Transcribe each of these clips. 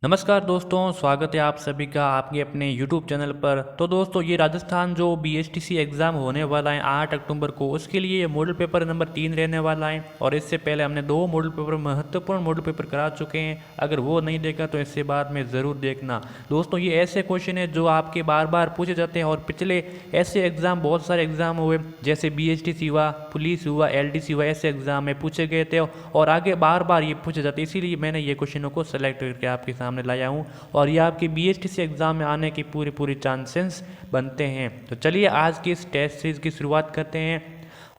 नमस्कार दोस्तों, स्वागत है आप सभी का आपके अपने YouTube चैनल पर। तो दोस्तों, ये राजस्थान जो BSTC एग्ज़ाम होने वाला है 8 अक्टूबर को, उसके लिए ये मॉडल पेपर नंबर 3 रहने वाला है। और इससे पहले हमने 2 मॉडल पेपर, महत्वपूर्ण मॉडल पेपर करा चुके हैं। अगर वो नहीं देखा तो इससे बाद में ज़रूर देखना। दोस्तों, ये ऐसे क्वेश्चन है जो आपके बार बार पूछे जाते हैं और पिछले ऐसे एग्ज़ाम, बहुत सारे एग्ज़ाम हुए जैसे BSTC हुआ, पुलिस हुआ, LDC हुआ, ऐसे एग्ज़ाम में पूछे गए थे और आगे बार बार ये पूछे जाते, इसीलिए मैंने ये क्वेश्चनों को सेलेक्ट करके आपके सामने लाया हूँ और ये आपके BSTC एग्ज़ाम में आने की पूरी चांसेस बनते हैं। तो चलिए आज की इस टेस्ट सीरीज़ की शुरुआत करते हैं।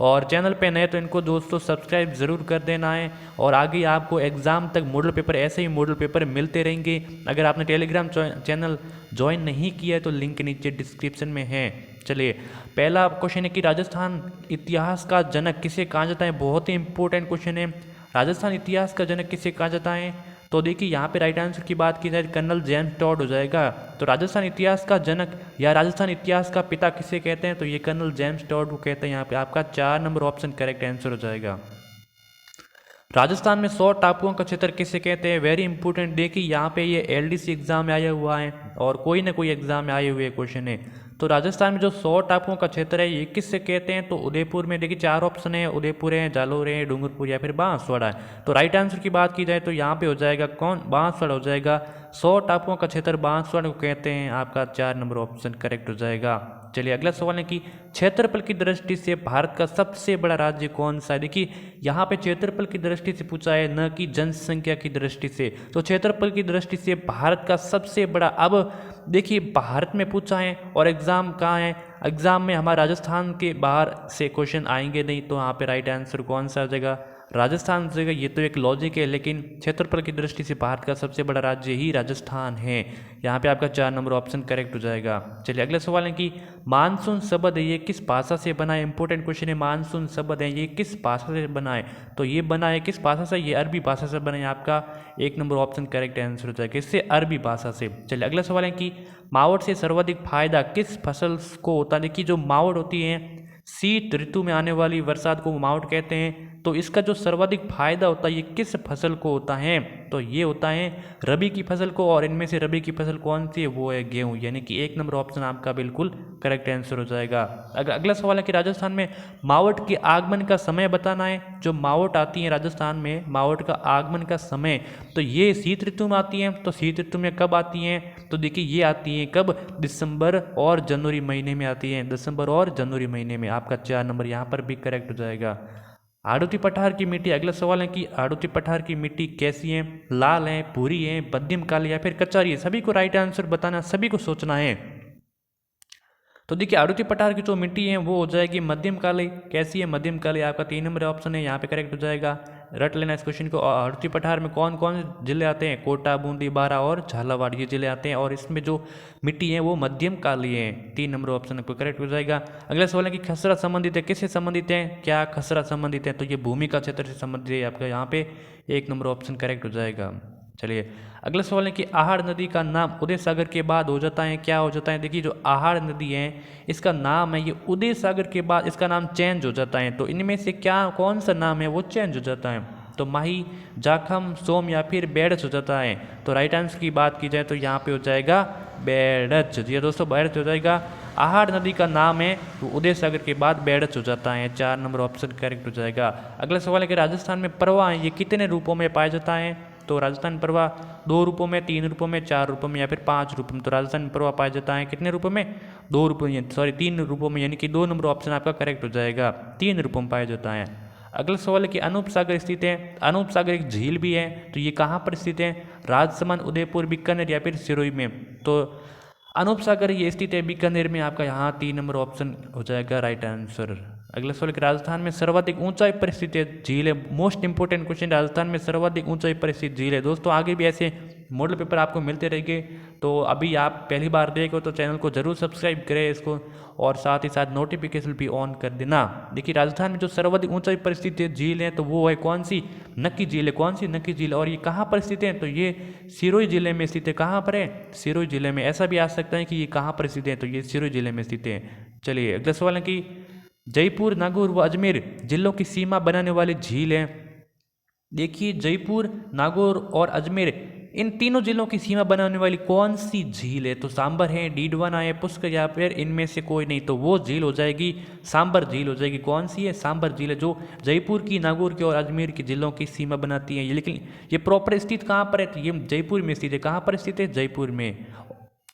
और चैनल पे नए तो इनको दोस्तों सब्सक्राइब ज़रूर कर देना है और आगे आपको एग्ज़ाम तक मॉडल पेपर, ऐसे ही मॉडल पेपर मिलते रहेंगे। अगर आपने टेलीग्राम चैनल ज्वाइन नहीं किया है तो लिंक नीचे डिस्क्रिप्शन में है। चलिए, पहला क्वेश्चन है कि राजस्थान इतिहास का जनक किसे कहा जाता है। बहुत ही इंपॉर्टेंट क्वेश्चन है। राजस्थान इतिहास का जनक किसे कहा जाता है। तो देखिए, यहाँ पे राइट आंसर की बात की जाए कर्नल जेम्स टॉड हो जाएगा। तो राजस्थान इतिहास का जनक या राजस्थान इतिहास का पिता किसे कहते हैं, तो ये कर्नल जेम्स टॉड को कहते हैं। यहाँ पे आपका 4 नंबर ऑप्शन करेक्ट आंसर हो जाएगा। राजस्थान में 100 टापुओं का क्षेत्र किसे कहते हैं। वेरी इंपॉर्टेंट, देखिए यहाँ पे ये LDC एग्जाम में आया हुआ है और कोई ना कोई एग्जाम में आए हुए क्वेश्चन है। तो राजस्थान में जो 100 टापुओं का क्षेत्र है ये किससे कहते हैं। तो उदयपुर में देखिए 4 ऑप्शन है, उदयपुर है, जालोर है, डूंगरपुर या फिर बांसवाड़ा है। तो राइट आंसर की बात की जाए तो यहाँ पे हो जाएगा कौन, बांसवाड़ा हो जाएगा। 100 टापुओं का क्षेत्र बांसवाड़ा को कहते हैं। आपका 4 नंबर ऑप्शन करेक्ट हो जाएगा। चलिए, अगला सवाल है कि क्षेत्रफल की दृष्टि से भारत का सबसे बड़ा राज्य कौन सा है। देखिए, यहाँ पे क्षेत्रफल की दृष्टि से पूछा है, न कि जनसंख्या की दृष्टि से। तो क्षेत्रफल की दृष्टि से भारत का सबसे बड़ा, अब देखिए भारत में पूछा है और एग्जाम कहाँ है, एग्जाम में हमारा राजस्थान के बाहर से क्वेश्चन आएंगे नहीं। तो यहाँ पे राइट आंसर कौन सा हो जाएगा, राजस्थान हो जाएगा। ये तो एक लॉजिक है, लेकिन क्षेत्रफल की दृष्टि से भारत का सबसे बड़ा राज्य ही राजस्थान है। यहाँ पे आपका 4 नंबर ऑप्शन करेक्ट हो जाएगा। चलिए, अगला सवाल है कि मानसून शब्द है ये किस भाषा से बना है। इंपॉर्टेंट क्वेश्चन है, मानसून शब्द है ये किस भाषा से बना है। तो ये बना है किस भाषा से, ये अरबी भाषा से बना है। आपका 1 नंबर ऑप्शन करेक्ट आंसर हो जाएगा, इससे अरबी भाषा से। चलिए, अगला सवाल है कि मावट से सर्वाधिक फायदा किस फसल को होता है। देखिए, जो मावट होती है, शीत ऋतु में आने वाली बरसात को मावट कहते हैं। तो इसका जो सर्वाधिक फायदा होता है ये किस फसल को होता है। तो ये होता है रबी की फसल को, और इनमें से रबी की फसल कौन सी है, वो है गेहूं। यानी कि 1 नंबर ऑप्शन आपका बिल्कुल करेक्ट आंसर हो जाएगा। अगला सवाल है कि राजस्थान में मावट के आगमन का समय बताना है। जो मावट आती है राजस्थान में, मावट का आगमन का समय, तो ये शीत ऋतु में आती है। तो शीत ऋतु में कब आती हैं, तो देखिए ये आती है कब, दिसंबर और जनवरी महीने में आती है। दिसंबर और जनवरी महीने में। आपका 4 नंबर यहाँ पर भी करेक्ट हो जाएगा। आड़ूती पठार की मिट्टी, अगला सवाल है कि आड़ूती पठार की मिट्टी कैसी है, लाल है, भूरी है, मध्यम काली या फिर कचारी है। सभी को राइट आंसर बताना, सभी को सोचना है। तो देखिए, आड़ूती पठार की जो मिट्टी है वो हो जाएगी मध्यम काली। कैसी है, मध्यम काली। आपका 3 नंबर ऑप्शन है यहाँ पे करेक्ट हो जाएगा। रट लेना इस क्वेश्चन को। आड़ूती पठार में कौन कौन जिले आते हैं, कोटा, बूंदी, बारा और झालावाड़, ये जिले आते हैं और इसमें जो मिट्टी है वो मध्यम काली है। 3 नंबर ऑप्शन आपको करेक्ट हो जाएगा। अगला सवाल है कि खसरा संबंधित है, किससे संबंधित है, क्या खसरा संबंधित है। तो ये भूमि का क्षेत्र से संबंधित है। आपका यहाँ पे 1 नंबर ऑप्शन करेक्ट हो जाएगा। चलिए, अगला सवाल है कि आहड़ नदी का नाम उदय सागर के बाद हो जाता है, क्या हो जाता है। देखिए, जो आहड़ नदी है इसका नाम है, ये उदय सागर के बाद इसका नाम चेंज हो जाता है। तो इनमें से क्या, कौन सा नाम है वो चेंज हो जाता है। तो माही, जाखम, सोम या फिर बेड़च हो जाता है। तो राइट आंसर की बात की जाए तो यहाँ पे हो जाएगा बेड़च। जी दोस्तों, बेड़च हो जाएगा। आहड़ नदी का नाम है वो उदय सागर के बाद बेड़च हो जाता है। 4 नंबर ऑप्शन करेक्ट हो जाएगा। अगला सवाल है कि राजस्थान में परवा है ये कितने रूपों में पाया जाता है। तो राजस्थान परवा 2 रूपों में, 3 रूपों में, 4 रूपों में या फिर 5 रूपों में। तो राजस्थान परवा पाया जाता है कितने रूपों में, 2 रूपों में, सॉरी 3 रूपों में। यानी कि 2 नंबर ऑप्शन आपका करेक्ट हो जाएगा, 3 रूपों में पाया जाता है। अगला सवाल है कि अनूप सागर स्थित है। अनूप सागर एक झील भी है, तो ये कहाँ पर स्थित है, राजसमंद, उदयपुर, बीकानेर या फिर सिरोही में। तो अनूप सागर ये स्थित है बीकानेर में। आपका यहाँ 3 नंबर ऑप्शन हो जाएगा राइट आंसर। अगला सवाल कि राजस्थान में सर्वाधिक ऊंचाई पर स्थित है झील है। मोस्ट इंपोर्टेंट क्वेश्चन, राजस्थान में सर्वाधिक ऊंचाई पर स्थित झील है। दोस्तों, आगे भी ऐसे मॉडल पेपर आपको मिलते रहेंगे। तो अभी आप पहली बार देखो तो चैनल को जरूर सब्सक्राइब करें इसको, और साथ ही साथ नोटिफिकेशन भी ऑन कर देना। देखिए, राजस्थान में जो सर्वाधिक ऊंचाई पर स्थित झील है तो वो है कौन सी, नक्की झील है। कौन सी, नक्की झील। और ये कहाँ पर स्थित है, तो ये सिरोही जिले में स्थित है। कहाँ पर है, सिरोही जिले में। ऐसा भी आ सकता है कि ये कहाँ पर स्थित है, तो ये सिरोही जिले में स्थित है। चलिए, अगला सवाल है कि जयपुर, नागौर व अजमेर जिलों की सीमा बनाने वाली झील है। देखिए, जयपुर, नागौर और अजमेर इन तीनों जिलों की सीमा बनाने वाली कौन सी झील है? तो सांबर है, डीडवाना है, पुष्कर, या फिर इनमें से कोई नहीं। तो वो झील हो जाएगी सांबर झील हो जाएगी। कौन सी है? सांबर झील है, जो जयपुर की, नागौर की और अजमेर की जिलों की सीमा बनाती है। ये लेकिन ये प्रॉपर स्थित कहाँ पर है? तो ये जयपुर में स्थित है। कहाँ पर स्थित है? जयपुर में।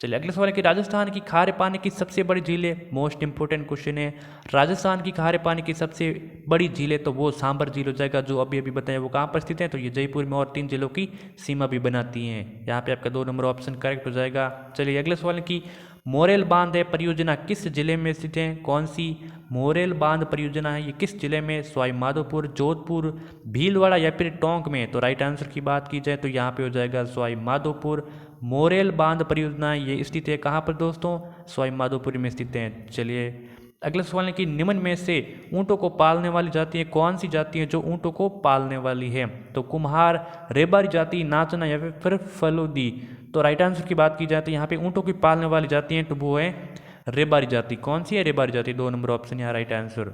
चलिए अगले सवाल है कि राजस्थान की खारे पानी की सबसे बड़ी झील है। मोस्ट इंपोर्टेंट क्वेश्चन है। राजस्थान की खारे पानी की सबसे बड़ी झील है तो वो सांबर झील हो जाएगा, जो अभी अभी बताया। वो कहाँ पर स्थित है? तो ये जयपुर में, और 3 जिलों की सीमा भी बनाती हैं। यहाँ पे आपका 2 नंबर ऑप्शन करेक्ट हो जाएगा। चलिए अगले सवाल है कि मोरेल बांध है परियोजना किस जिले में स्थित है? कौन सी मोरेल बांध परियोजना है? ये किस जिले में? सवाई माधोपुर, जोधपुर, भीलवाड़ा या फिर टोंक में? तो राइट आंसर की बात की जाए तो यहाँ पे हो जाएगा सवाई माधोपुर। मोरेल बांध परियोजना ये स्थित है कहाँ पर दोस्तों? सवाई माधोपुर में स्थित है। चलिए अगला सवाल है कि निम्न में से ऊँटों को पालने वाली जाति है कौन सी जाति है जो ऊँटों को पालने वाली है? तो कुम्हार, रेबारी जाति, नाचना या फिर फलोदी? तो राइट आंसर की बात की जाए तो यहाँ पे ऊँटों की पालने वाली जाति है तो वो है रेबारी जाति। कौन सी है? रेबारी जाति। 2 नंबर ऑप्शन यहाँ राइट आंसर।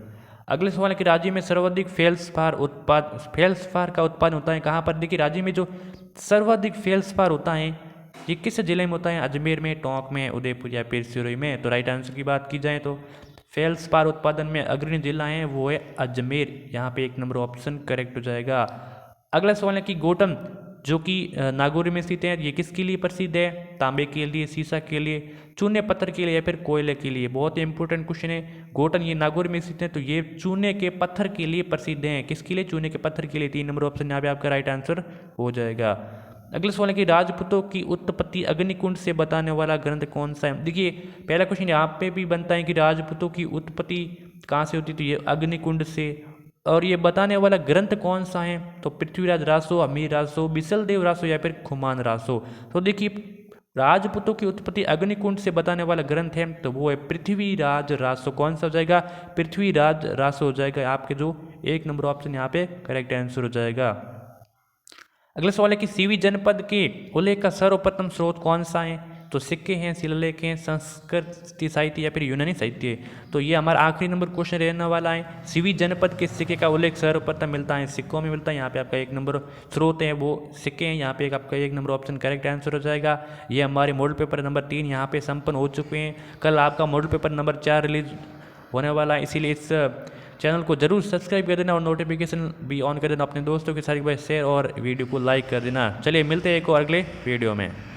अगले सवाल है कि राज्य में सर्वाधिक फेल्सपार का उत्पादन होता है कहाँ पर? देखिए राज्य में जो सर्वाधिक फेल्सपार होता है ये किस जिले में होता है? अजमेर में, टोंक में, उदयपुर या फिर सिरोही में? तो राइट आंसर की बात की जाए तो फेल्सपार उत्पादन में अग्रणी जिला है वो है अजमेर। यहाँ पे 1 नंबर ऑप्शन करेक्ट हो जाएगा। अगला सवाल है कि गोटम जो कि नागौर में स्थित है ये किसके लिए प्रसिद्ध है? तांबे के लिए, सीसा के लिए, चूने पत्थर के लिए या फिर कोयले के लिए? बहुत ही इंपॉर्टेंट क्वेश्चन है। गोटन ये नागौर में स्थित है तो ये चूने के पत्थर के लिए प्रसिद्ध है। किसके लिए? चूने के पत्थर के लिए। 3 नंबर ऑप्शन यहाँ पे आपका राइट आंसर हो जाएगा। अगला सवाल है कि राजपूतों की उत्पत्ति अग्निकुंड से बताने वाला ग्रंथ कौन सा है? देखिए पहला क्वेश्चन यहाँ पे भी बनता है कि राजपूतों की उत्पत्ति कहाँ से होती? तो ये अग्निकुंड से। और ये बताने वाला ग्रंथ कौन सा है? तो पृथ्वीराज रासो, अमीर रासो, बिसलदेव रासो या फिर खुमान रासो? तो देखिए राजपूतों की उत्पत्ति अग्निकुंड से बताने वाला ग्रंथ है तो वो है पृथ्वीराज रासो। कौन सा हो जाएगा? पृथ्वीराज रासो हो जाएगा। आपके जो 1 नंबर ऑप्शन यहाँ पे करेक्ट आंसर हो जाएगा। अगला सवाल है कि सीवी जनपद के उल्लेख का सर्वप्रथम स्रोत कौन सा है? तो सिक्के हैं, शिलालेख हैं, संस्कृत साहित्य या फिर यूनानी साहित्य? तो ये हमारा आखिरी नंबर क्वेश्चन रहने वाला है। सीवी जनपद के सिक्के का उल्लेख सर्वप्रथम मिलता है सिक्कों में मिलता है। यहाँ पे आपका 1 नंबर स्रोत है वो सिक्के हैं। यहाँ पे आपका 1 नंबर ऑप्शन करेक्ट आंसर हो जाएगा। ये हमारे मॉडल पेपर नंबर 3 यहाँ पे संपन्न हो चुके हैं। कल आपका मॉडल पेपर नंबर 4 रिलीज होने वाला है, इसीलिए इस चैनल को जरूर सब्सक्राइब कर देना और नोटिफिकेशन भी ऑन कर देना। अपने दोस्तों के साथ शेयर और वीडियो को लाइक कर देना। चलिए मिलते हैं एक और अगले वीडियो में।